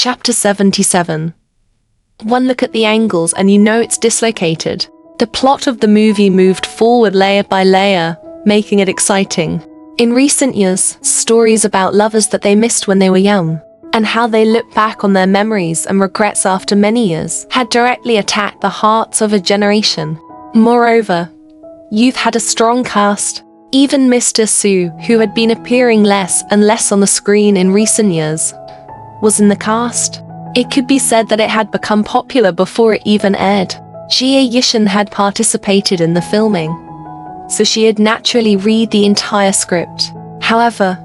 Chapter 77. One look at the angles and you know it's dislocated. The plot of the movie moved forward layer by layer, making it exciting. In recent years, stories about lovers that they missed when they were young, and how they look back on their memories and regrets after many years, had directly attacked the hearts of a generation. Moreover, youth had a strong cast. Even Mr. Su, who had been appearing less and less on the screen in recent years, was in the cast. It could be said that it had become popular before it even aired. Jie Yishan had participated in the filming, so she had naturally read the entire script. However,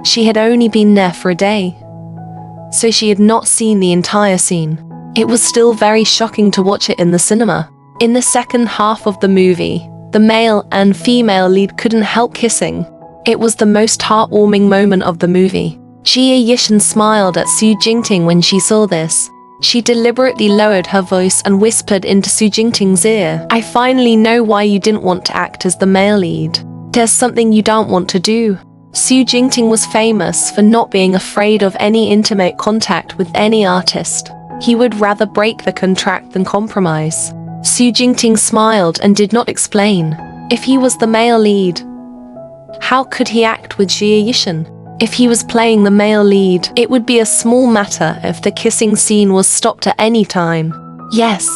she had only been there for a day, so she had not seen the entire scene. It was still very shocking to watch it in the cinema. In the second half of the movie, the male and female lead couldn't help kissing. It was the most heartwarming moment of the movie. Jie Yishan smiled at Su Jingting when she saw this. She deliberately lowered her voice and whispered into Su Jingting's ear, "I finally know why you didn't want to act as the male lead. There's something you don't want to do." Su Jingting was famous for not being afraid of any intimate contact with any artist. He would rather break the contract than compromise. Su Jingting smiled and did not explain. If he was the male lead, how could he act with Jie Yishan? If he was playing the male lead, it would be a small matter if the kissing scene was stopped at any time. Yes,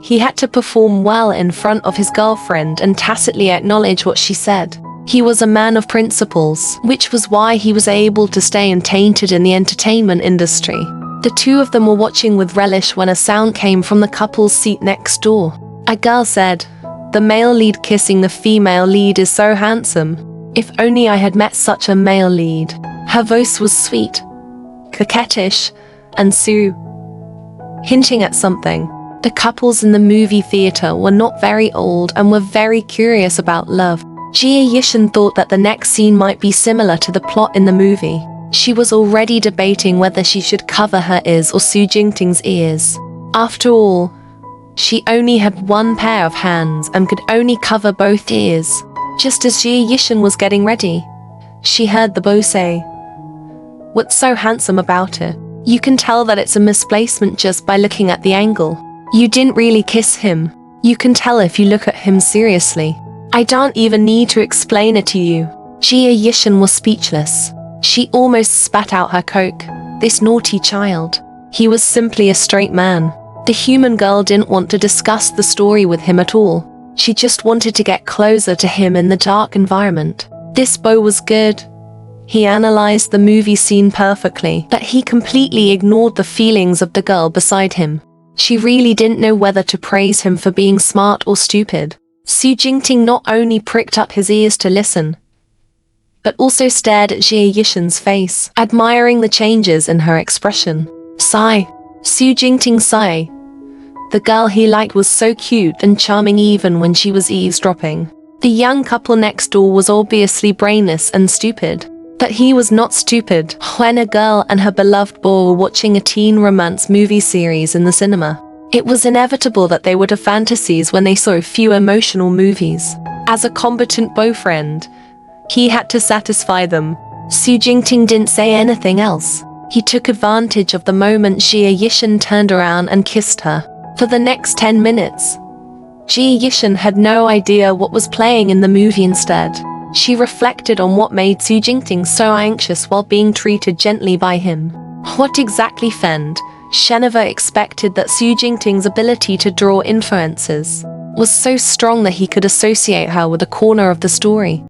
he had to perform well in front of his girlfriend and tacitly acknowledge what she said. He was a man of principles, which was why he was able to stay untainted in the entertainment industry. The two of them were watching with relish when a sound came from the couple's seat next door. A girl said, "The male lead kissing the female lead is so handsome. If only I had met such a male lead." Her voice was sweet, coquettish, and Su, hinting at something. The couples in the movie theater were not very old and were very curious about love. Jie Yishan thought that the next scene might be similar to the plot in the movie. She was already debating whether she should cover her ears or Su Jingting's ears. After all, she only had one pair of hands and could only cover both ears. Just as Jie Yishan was getting ready, she heard the bow say, "What's so handsome about it? You can tell that it's a misplacement just by looking at the angle. You didn't really kiss him. You can tell if you look at him seriously. I don't even need to explain it to you." Jie Yishan was speechless. She almost spat out her coke. This naughty child. He was simply a straight man. The human girl didn't want to discuss the story with him at all. She just wanted to get closer to him in the dark environment. This bow was good. He analyzed the movie scene perfectly, but he completely ignored the feelings of the girl beside him. She really didn't know whether to praise him for being smart or stupid. Su Jingting not only pricked up his ears to listen, but also stared at Jie Yishan's face, admiring the changes in her expression. Sigh. Su Jingting sighed. The girl he liked was so cute and charming even when she was eavesdropping. The young couple next door was obviously brainless and stupid. But he was not stupid. When a girl and her beloved boy were watching a teen romance movie series in the cinema, it was inevitable that they would have fantasies when they saw a few emotional movies. As a competent boyfriend, he had to satisfy them. Su Jingting didn't say anything else. He took advantage of the moment Jie Yishan turned around and kissed her. For the next 10 minutes, Jie Yishan had no idea what was playing in the movie. Instead, she reflected on what made Su Jingting so anxious while being treated gently by him. What exactly Fend? She never expected that Su Jingting's ability to draw inferences was so strong that he could associate her with a corner of the story.